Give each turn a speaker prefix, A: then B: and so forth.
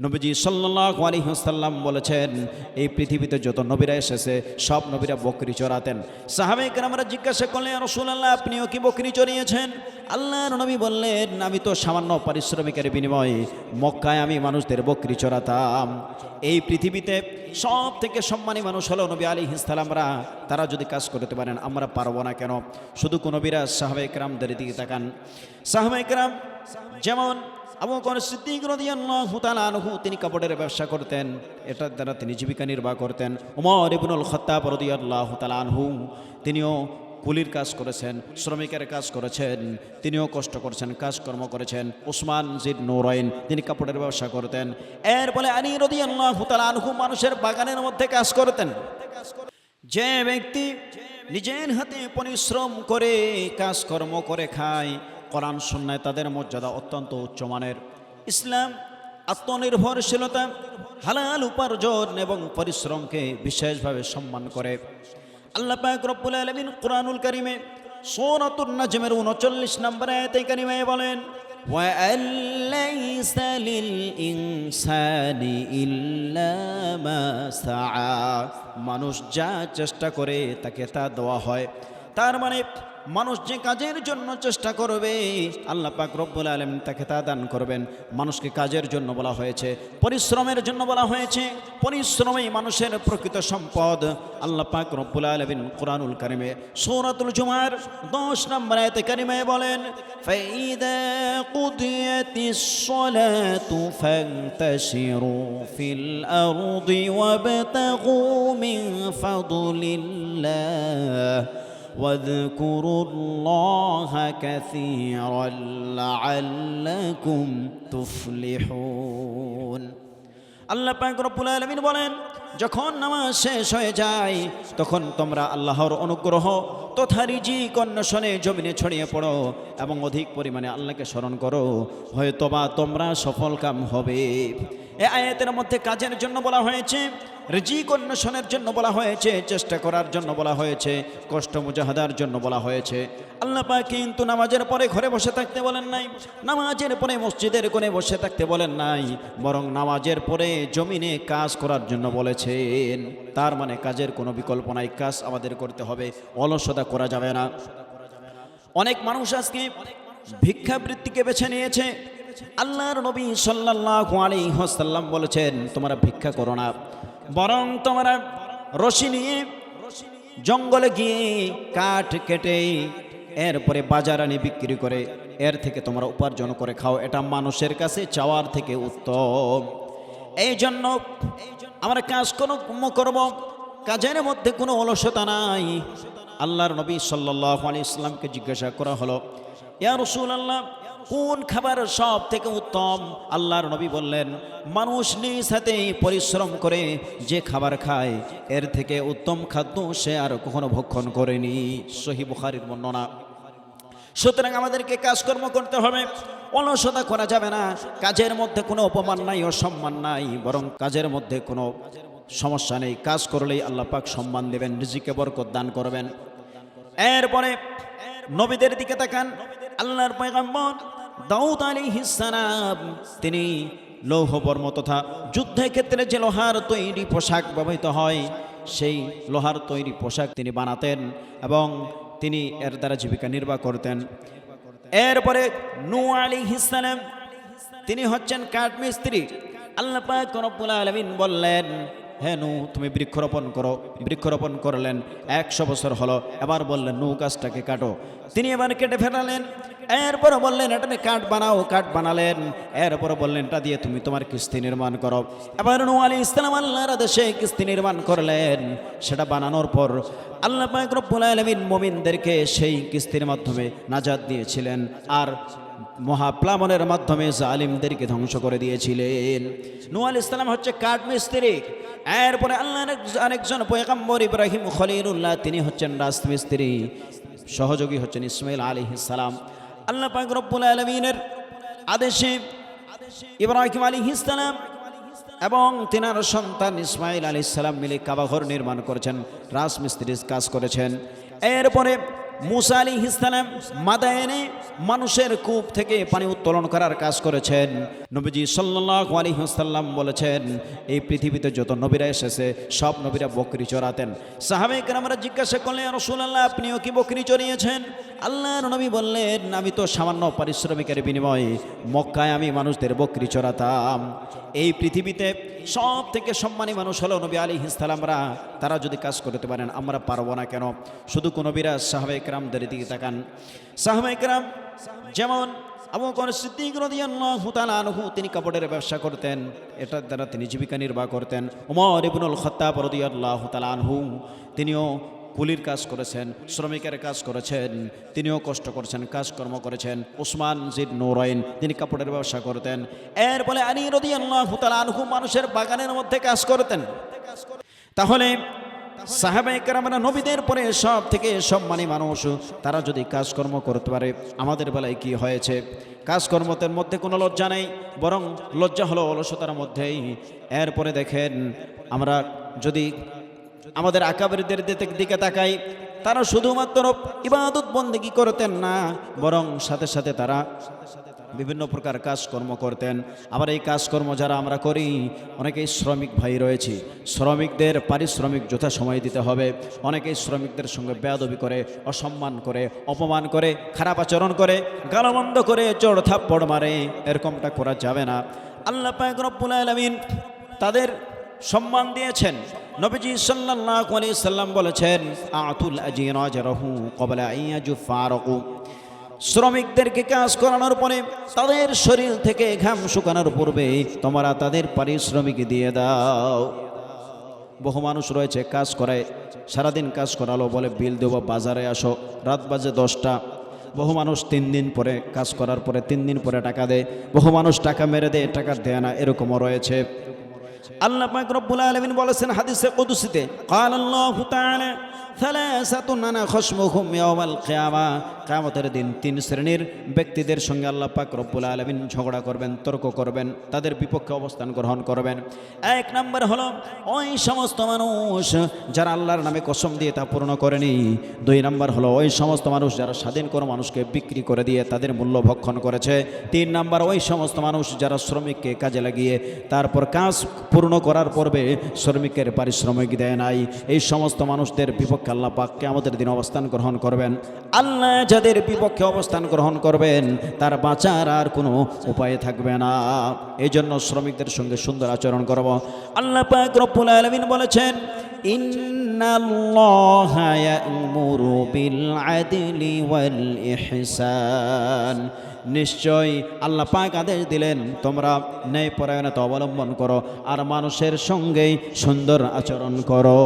A: নবীজি সাল্লাল্লাহু আলাইহি ওয়াসাল্লাম বলেছেন, এই পৃথিবীতে যত নবীরা এসেছে সব নবীরা বকরি চড়াতেন। সাহাবায়ে কেরামরা জিজ্ঞাসা করলেন, ইয়া রাসূলুল্লাহ, আপনিও কি বকরি চড়িয়েছেন? আল্লাহর নবী বললেন, আমি তো সামান্য পারিশ্রমিকের বিনিময়ে মক্কায় আমি মানুষদের বকরি চড়াতাম। এই পৃথিবীতে সব থেকে সম্মানী মানুষ হলো নবী আলাইহিস সালামরা। তারা যদি কাজ করতে পারেন আমরা পারবো না কেন? শুধু কোন নবীরা সাহাবায়ে কেরামদের দিকে তাকান। সাহাবায়ে কেরাম যেমন আবু বকর সিদ্দিক রাদিয়াল্লাহু তাআলা আনহু, তিনি কাপড়ের ব্যবসা করতেন, এটার দ্বারা তিনি জীবিকা নির্বাহ করতেন। ওমর ইবনুল খাত্তাব রাদিয়াল্লাহু তাআলা আনহু, তিনিও কুলির কাজ করেছেন, শ্রমিকের কাজ করেছেন, তিনিও কষ্ট করেছেন, কাজকর্ম করেছেন। উসমান জিদ নূরাইন, তিনি কাপড়ের ব্যবসা করতেন। এর ফলে আলী রাদিয়াল্লাহু তাআলা আনহু মানুষের বাগানের মধ্যে কাজ করতেন। যে ব্যক্তি নিজের হাতে পরিশ্রম করে কাজকর্ম করে খায়, কোরআন সুন্নায় তাদের মর্যাদা অত্যন্ত উচ্চমানের। ইসলাম আত্মনির্ভরশীলতা, হালাল উপার্জন এবং পরিশ্রমকে বিশেষভাবে সম্মান করে। আল্লাহ পাক রব্বুল আলামিন কুরআনুল কারীমে সূরাতুন নাজমের 39 নম্বর আয়াতে কারিমায় বলেন, ওয়া আল্লাইসা লিল ইনসানি ইল্লা মা সাআ, মানুষ যা চেষ্টা করে তাকে তা দেওয়া হয়। তার মানে মানুষ যে কাজের জন্য চেষ্টা করবে আল্লাহ পাক রব্বুল আলামিন তাকে তা দান করবেন। মানুষকে কাজের জন্য বলা হয়েছে, পরিশ্রমের জন্য বলা হয়েছে। পরিশ্রমই মানুষের প্রকৃত সম্পদ। আল্লাহ পাক রব্বুল আলামিন কুরআনুল কারীমে সূরাতুল জুমার 10 নম্বর আয়াতে কারিমায় বলেন, ফাইদা কুদিয়াতিস সালাতু ফান্তাশিরু ফিল আরদি ওয়াবতাগু মিন ফাদলিল্লাহ واذكروا الله كثيرا لعلكم تفلحون। আল্লাহ পাক রব্বুল আলামিন বলেন, যখন নামাজ শেষ হয়ে যায় তখন তোমরা আল্লাহর অনুগ্রহ তথা রিজিক অন্বেষণে জমিনে ছড়িয়ে পড়ো এবং অধিক পরিমাণে আল্লাহকে স্মরণ করো, হয়তোবা তোমরা সফলকাম হবে। এই আয়াতের মধ্যে কাজের জন্য বলা হয়েছে, রিজিক অন্বেষণের জন্য বলা হয়েছে, চেষ্টা করার জন্য বলা হয়েছে, কষ্ট মুজাহাদার জন্য বলা হয়েছে। আল্লাহ পাক কিন্তু নামাজের পরে ঘরে বসে থাকতে বলেন নাই, নামাজের পরে মসজিদের কোণে বসে থাকতে বলেন নাই, বরং নামাজের পরে জমিনে কাজ করার জন্য বলেছেন। তার মানে কাজের কোনো বিকল্প নাই, কাজ আমাদের করতে হবে, অলসতা করা যাবে না। অনেক মানুষ আজকে ভিক্ষাবৃত্তিকে বেছে নিয়েছে। আল্লাহর নবী সাল্লাল্লাহু আলাইহি ওয়াসাল্লাম বলেছেন, তোমরা ভিক্ষা করো না, বরং তোমরা রশি নিয়ে জঙ্গলে গিয়ে কাঠ কেটে এরপরে বাজারে নিয়ে বিক্রি করে এর থেকে তোমরা উপার্জন করে খাও। এটা মানুষের কাছে চাওয়ার থেকে উত্তম। এই জন্য আমরা কাজকর্ম করব, কাজের মধ্যে কোনো অলসতা নাই। আল্লাহর নবী সাল্লাল্লাহু আলাইহি ওয়াসাল্লামকে জিজ্ঞাসা করা হলো, ইয়া রাসূলুল্লাহ, কোন খাবার সব থেকে উত্তম? আল্লাহর নবী বললেন, মানুষ নিজ হাতে পরিশ্রম করে যে খাবার খায় এর থেকে উত্তম খাদ্য সে আর কখনো ভক্ষণ করেনি। সহিহ বুখারীর বর্ণনা। সুতরাং আমাদেরকে কাজকর্ম করতে হবে, অলসতা করা যাবে না। কাজের মধ্যে কোনো অপমান নাই, অসম্মান নাই, বরং কাজের মধ্যে কোনো সমস্যা নেই। কাজ করলেই আল্লাহ পাক সম্মান দেবেন, রিজিকে বরকত দান করবেন। এরপরে নবীদের দিকে তাকান। আল্লাহর পয়গম্বর দাউদ আলাইহিস সালাম, তিনি লৌহ বর্ম তথা যুদ্ধের ক্ষেত্রে যে লোহার তৈরি পোশাক ব্যবহৃত হয় সেই লোহার তৈরি পোশাক তিনি বানাতেন এবং তিনি এর দ্বারা জীবিকা নির্বাহ করতেন। এরপরে নূহ আলাইহিস সালাম, তিনি হচ্ছেন কাঠমিস্ত্রি। আল্লাহ পাক রব্বুল আলামিন বললেন, হে নূহ, তুমি বৃক্ষরোপণ করো। বৃক্ষরোপণ করলেন, 100 বছর হলো। এবার বললেন, নূহ গাছটাকে কাটো। তিনি এবার কেটে ফেলালেন। এরপর বললেন, এটা কাঠ বানাও। কাঠ বানালেন। এরপর বললেন, এটা দিয়ে তুমি তোমার কিস্তি নির্মাণ করো। এবার নূহ আলাইহিস সালাম আল্লাহর আদেশে কিস্তি নির্মাণ করলেন। সেটা বানানোর পর আল্লাহ পাক রব্বুল আলামিন মুমিনদেরকে সেই কিস্তির মাধ্যমে নাজাত দিয়েছিলেন, আর মহাপ্লাবনের মাধ্যমে জালিমদেরকে ধ্বংস করে দিয়েছিলেন। নূহ আলাইহিস সালাম হচ্ছে কাঠমিস্ত্রি। এরপরে আল্লাহর আরেকজন পয়গম্বর ইব্রাহিম খলিলুল্লাহ, তিনি হচ্ছেন রাজমিস্ত্রি। সহযোগী হচ্ছেন ইসমাঈল আলাইহিস সালাম। আল্লাহ পাক রব্বুল আলামিনের আদেশে ইব্রাহিম আলাইহিস সালাম এবং তিনার সন্তান ইসমাঈল আলাইহিস সালাম মিলে কাবা ঘর নির্মাণ করেছেন, রাজমিস্ত্রির কাজ করেছেন। এরপরে মুসা আলাইহিস সালাম মাদায়েনে মানুষের কূপ থেকে পানি উত্তোলন করার কাজ করেছেন। নবীজি সাল্লাল্লাহু আলাইহি ওয়াসাল্লাম বলেছেন, এই পৃথিবীতে যত নবীরা এসেছে সব নবীরা বকরি চড়াতেন। সাহাবায়ে কেরামরা জিজ্ঞাসা করলেন, ইয়া রাসূলুল্লাহ, আপনিও কি বকরি চড়িয়েছেন? আল্লাহর নবী বললেন, আমি তো সামান্য পারিশ্রমিকের বিনিময়ে মক্কায় আমি মানুষদের বকরি চড়াতাম। এই পৃথিবীতে সব থেকে সম্মানী মানুষ হলো নবী আলাইহিস সালামরা। তারা যদি কাজ করতে পারেন আমরা পারবো না কেন? শুধু কোন নবীরা সাহাবায়ে কেরামদের দিকে তাকান। সাহাবায়ে কেরাম যেমন আবু বকর সিদ্দিক রাদিয়াল্লাহু তাআলা আনহু, তিনি কাপড়ের ব্যবসা করতেন, এটার দ্বারা তিনি জীবিকা নির্বাহ করতেন। ওমর ইবনুল খাত্তাব রাদিয়াল্লাহু তাআলা আনহু, তিনিও কুলির কাজ করেছেন, শ্রমিকের কাজ করেছেন, তিনিও কষ্ট করেছেন, কাজকর্ম করেছেন। উসমান জিদ নূরাইন, তিনি কাপড়ের ব্যবসা করতেন। এর ফলে আলী রাদিয়াল্লাহু তাআলা আনহু মানুষের বাগানের মধ্যে কাজ করতেন। তাহলে সাহাবায়ে কেরামরা নবীদের পরে সব থেকে সম্মানী মানুষ। তারা যদি কাজকর্ম করতে পারে, আমাদের বেলায় কি হয়েছে? কাজকর্মের মধ্যে কোনো লজ্জা নেই, বরং লজ্জা হলো অলসতার মধ্যেই। এরপরে দেখেন, আমরা যদি আমাদের আকাবেরদের দিকে তাকাই, তারা শুধুমাত্র ইবাদত বন্দেগী করতেন না, বরং সাথে সাথে তারা বিভিন্ন প্রকার কাজকর্ম করতেন। আবার এই কাজকর্ম যারা আমরা করি, অনেকেই শ্রমিক ভাই রয়েছে, শ্রমিকদের পারিশ্রমিক যথাসময়ে দিতে হবে। অনেকেই শ্রমিকদের সঙ্গে বেয়াদবি করে, অসম্মান করে, অপমান করে, খারাপ আচরণ করে, গালমন্দ করে, চড় থাপ্পড় মারে। এরকমটা করা যাবে না। আল্লাহ পাক রব্বুল আলামিন তাদের সম্মান দিয়েছেন। নবীজি সাল্লাল্লাহু আলাইহি সাল্লাম বলেছেন, আতুল আজীরা আজরাহু ক্বাবলা আন ইয়াজফারু। শ্রমিকদেরকে কাজ করানোর পরে তাদের শরীর থেকে ঘাম শুকানোর পূর্বে তোমরা তাদের পারিশ্রমিক দিয়ে দাও। বহু মানুষ রয়েছে কাজ করায়, সারাদিন কাজ করালো, বলে বিল দেবো, বাজারে আসো, রাত বাজে 10টা। বহু মানুষ 3 দিন পরে কাজ করার পরে 3 দিন পরে টাকা দেয়। বহু মানুষ টাকা মেরে দেয়, টাকা দেয় না, এরকমও রয়েছে। আল্লাহ পাক রব্বুল আলামিন বলেছেন হাদিসে কুদসিতে, ক্বাল আল্লাহু তাআলা সালাসাতুন আনা খাশমুহুম ইয়াওমাল কিয়ামা। কিয়ামতের দিন 3 শ্রেণীর ব্যক্তিদের সঙ্গে আল্লাহ পাক রব্বুল আলামিন ঝগড়া করবেন, তর্ক করবেন, তাদের বিপক্ষে অবস্থান গ্রহণ করবেন। 1 নম্বর হলো ওই সমস্ত মানুষ যারা আল্লাহর নামে কসম দিয়ে তা পূর্ণ করেনি। 2 নম্বর হলো ওই সমস্ত মানুষ যারা স্বাধীন কোনো মানুষকে বিক্রি করে দিয়ে তাদের মূল্য ভক্ষণ করেছে। 3 নম্বর ওই সমস্ত মানুষ যারা শ্রমিককে কাজে লাগিয়ে তারপর কাজ পূর্ণ করার পূর্বে শ্রমিকের পারিশ্রমিক দেয় নাই। এই সমস্ত মানুষদের বিপক্ষে আল্লাহ পাক কিয়ামতের দিন অবস্থান গ্রহণ করবেন। আল্লাহ যাদের বিপক্ষে অবস্থান গ্রহণ করবেন, তার বাঁচার আর কোনো উপায় থাকবে না। এই জন্য শ্রমিকদের সঙ্গে সুন্দর আচরণ করব। আল্লাহ পাক রব্বুল আলামিন বলেছেন, ইন্নাল্লাহা ইয়া'মুরু বিল আদলি ওয়াল ইহসান। নিশ্চয় আল্লাহ পাক আদেশ দিলেন, তোমরা ন্যায়পরায়ণতা অবলম্বন করো আর মানুষের সঙ্গেই সুন্দর আচরণ করো।